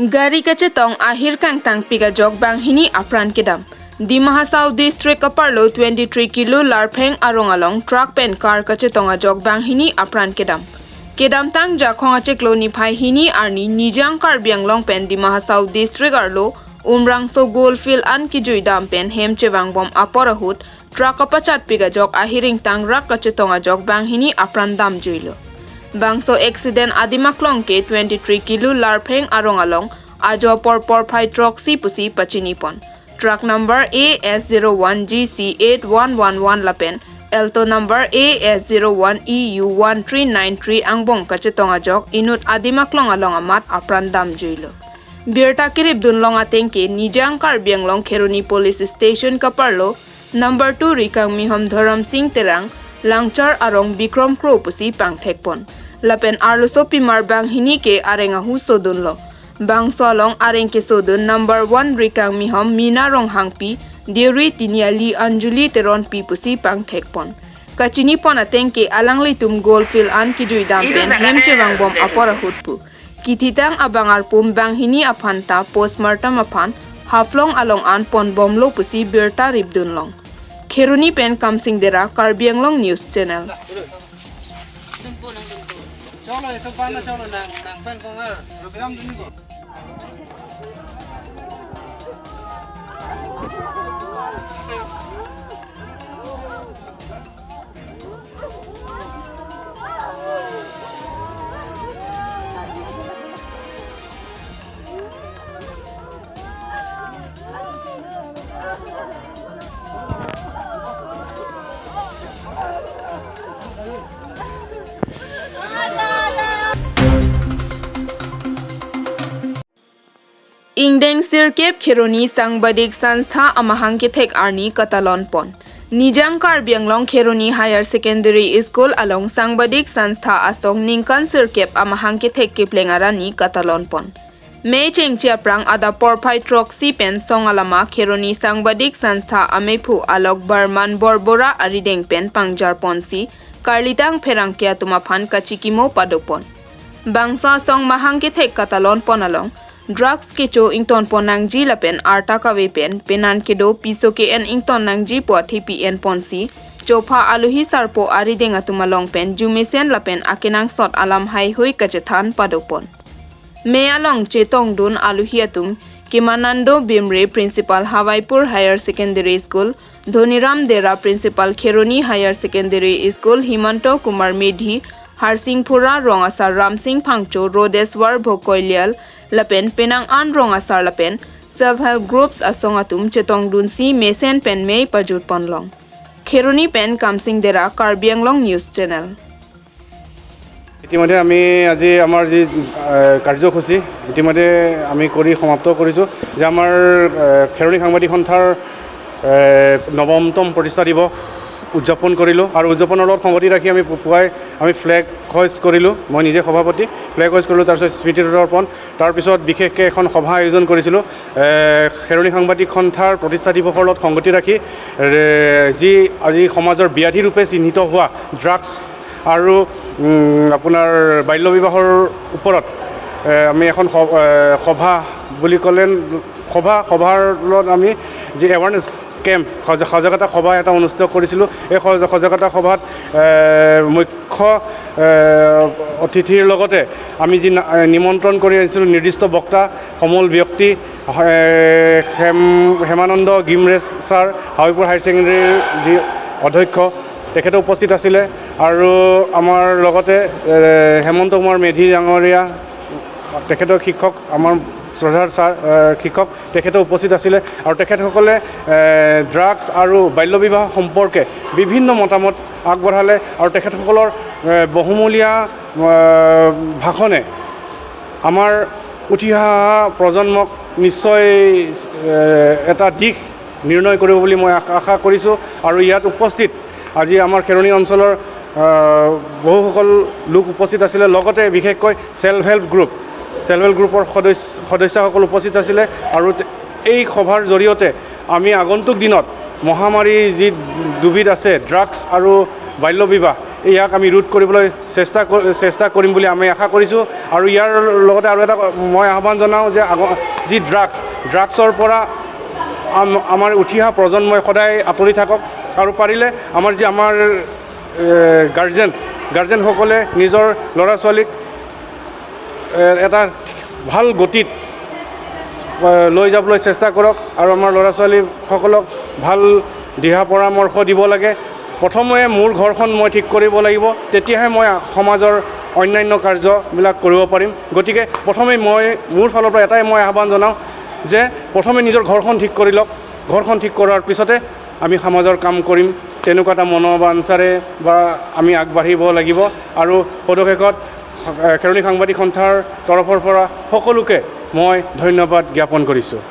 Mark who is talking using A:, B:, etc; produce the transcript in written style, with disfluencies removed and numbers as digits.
A: Gari kacetong ahir kang tang piga jog bang hini apran kedam. Di Mahasau District Kaparlo 23 kilo larpeng arong-along truck pen car kacetong a jog bang hini apran kedam. Kedam tang jakong aceklo ni pai hini arni nijang Karbi Anglong pen di Mahasau District arlo umrang so goldfield an kijui dam pen hem chewang bom aporahut truck apacat piga jog ahiring tang rak kacetong a jog bang hini apran dam juilo. Bangso accident adimaklong ke 23 kilo larpeng arong-along ajo por phai truck si pusi pachinipon. Truck number AS01GC8111 lapen Elto number AS01EU1393 angbong kachetong ajok inut adimaklong along amat aprandam juilo. Birta kirib dunlong atengke nijang Karbi Anglong Kheroni Police Station Kaparlo number 2 rikang mihom Dharam Singh Terang langchar arong Bikram Kro pusi pangthekpon. Lapen arluso pimar bang hini ke arengahu sodunlo. Bang solong areng ke sodun number 1 rikang mihom Mina rong hangpi Deuri tiniali Anjuli teron pi pusi pangthekpon. Kachini pon atengke alangli tum goldfield an kijui dampen hemchewang bom apora hutpu. Kititang abangar pum bang hini apanta postmortem apan haflong along an pon bomlo pusi birta ribdunlong. Kheroni pen kamsing dera Karbi Anglong News Channel.
B: Cholo itu panas cholo nang pen ko nga program din ko.
A: Ingdeng sirkep Kheroni sangbadik sanstha amahang ke thek arni katalon pon. Nijang Karbi Anglong Kheroni Higher Secondary School along sangbadik sanstha asong ningkan sirkep amahang ke thek ke plengarani katalon pon. Mei chengchia prang ada porpai truck si pen song alama Kheroni sangbadik sanstha amepu alok Barman Borbora arideng pen pangjar ponsi karlitang perangkia tumaphan kachikimo padopon. Bangsa song mahang ke thek katalon pon along drugs kecho ington ponang ji lapen arta kawe pen penan kedo piso ke en ington nang ji po TPN ponsi chopa aluhi sarpo ari denga tumalong pen jumisen lapen akenang sot alam hai hoi kachethan padopon me along chetong dun aluhi atum Kimanando Bimre Principal Hawaipur Higher Secondary School Dhoniram Dera Principal Kheroni Higher Secondary School Himanto Kumar Medhi Harsingphura Rongasar Ramsing Phangcho Rodeswar Bhokoilial lapen penang an rongasar lapen self-help groups asong atum chetong dunsi mesen pen mei pajut ponlong. Kheroni pen kamsing dera Karbi Anglong News Channel.
B: ইতিমধ্যে আমি আজি আমাৰ যি কাৰ্যসূচী ইতিমধ্যে আমি কৰি সমাপ্ত কৰিছোঁ যে আমাৰ খেৰণী সাংবাদিক সন্থাৰ নৱমতম প্ৰতিষ্ঠা দিৱস উদযাপন কৰিলোঁ আৰু উদযাপনৰ লগত সংগতি ৰাখি আমি পুৱাই আমি ফ্লেগ হোইষ্ট কৰিলোঁ মই নিজে সভাপতি ফ্লেগ হোইষ্ট কৰিলোঁ তাৰপিছত স্মৃতি দৰ্পণ তাৰপিছত বিশেষকৈ এখন সভা আয়োজন কৰিছিলোঁ খেৰণী সাংবাদিক সন্থাৰ প্ৰতিষ্ঠা দিৱসৰ লগত সংগতি ৰাখি যি আজি সমাজৰ ব্যাধি ৰূপে চিহ্নিত হোৱা ড্ৰাগছ আৰু আপোনাৰ বাল্য বিবাহৰ ওপৰত আমি এখন সভা বুলি ক'লে সভাৰ লগত আমি যি এৱাৰনেছ কেম্প সজাগতা সভা এটা অনুষ্ঠিত কৰিছিলোঁ এই সজাগতা সভাত মুখ্য অতিথিৰ লগতে আমি যি নিমন্ত্ৰণ কৰি আনিছিলোঁ নিৰ্দিষ্ট বক্তা সমল ব্যক্তি হেমানন্দ গিমৰেজ ছাৰ হাৱৈপুৰ হায়াৰ ছেকেণ্ডেৰীৰ যি অধ্যক্ষ তেখেতে উপস্থিত আছিলে আৰু আমাৰ লগতে হেমন্ত কুমাৰ মেধি ডাঙৰীয়া তেখেতৰ শিক্ষক আমাৰ শ্ৰদ্ধাৰ ছাৰ শিক্ষক তেখেতে উপস্থিত আছিলে আৰু তেখেতসকলে ড্ৰাগছ আৰু বাল্য বিবাহ সম্পৰ্কে বিভিন্ন মতামত আগবঢ়ালে আৰু তেখেতসকলৰ বহুমূলীয়া ভাষণে আমাৰ উঠি অহা প্ৰজন্মক নিশ্চয় এটা দিশ নিৰ্ণয় কৰিব বুলি মই আশা কৰিছোঁ আৰু ইয়াত উপস্থিত আজি আমাৰ খেৰণী অঞ্চলৰ বহুসকল লোক উপস্থিত আছিলে লগতে বিশেষকৈ চেল্ফ হেল্প গ্ৰুপৰ সদস্যসকল উপস্থিত আছিলে আৰু এই সভাৰ জৰিয়তে আমি আগন্তুক দিনত মহামাৰী যি দুবিধ আছে ড্ৰাগছ আৰু বাল্য বিবাহ ইয়াক আমি ৰোধ কৰিবলৈ চেষ্টা কৰিম বুলি আমি আশা কৰিছোঁ। আৰু ইয়াৰ লগতে আৰু এটা মই আহ্বান জনাওঁ যে যি ড্ৰাগছৰ পৰা আমাৰ উঠি অহা প্ৰজন্মই সদায় আঁতৰি থাকক। আৰু পাৰিলে আমাৰ গাৰ্জেনসকলে নিজৰ ল'ৰা ছোৱালীক এটা ভাল গতিত লৈ যাবলৈ চেষ্টা কৰক আৰু আমাৰ ল'ৰা ছোৱালীসকলক ভাল দিহা পৰামৰ্শ দিব লাগে। প্ৰথমে মোৰ ঘৰখন মই ঠিক কৰিব লাগিব, তেতিয়াহে মই সমাজৰ অন্যান্য কাৰ্যবিলাক কৰিব পাৰিম। গতিকে প্ৰথমে মোৰ ফালৰ পৰা এটাই মই আহ্বান জনাওঁ যে প্ৰথমে নিজৰ ঘৰখন ঠিক কৰি লওক। ঘৰখন ঠিক কৰাৰ পিছতে আমি সমাজৰ কাম কৰিম, তেনেকুৱা এটা মনোবাঞ্ছাৰে বা আমি আগবাঢ়িব লাগিব। আৰু পদক্ষেপত খেৰনি সাংবাদিক সন্থাৰ তৰফৰ পৰা সকলোকে মই ধন্যবাদ জ্ঞাপন কৰিছোঁ।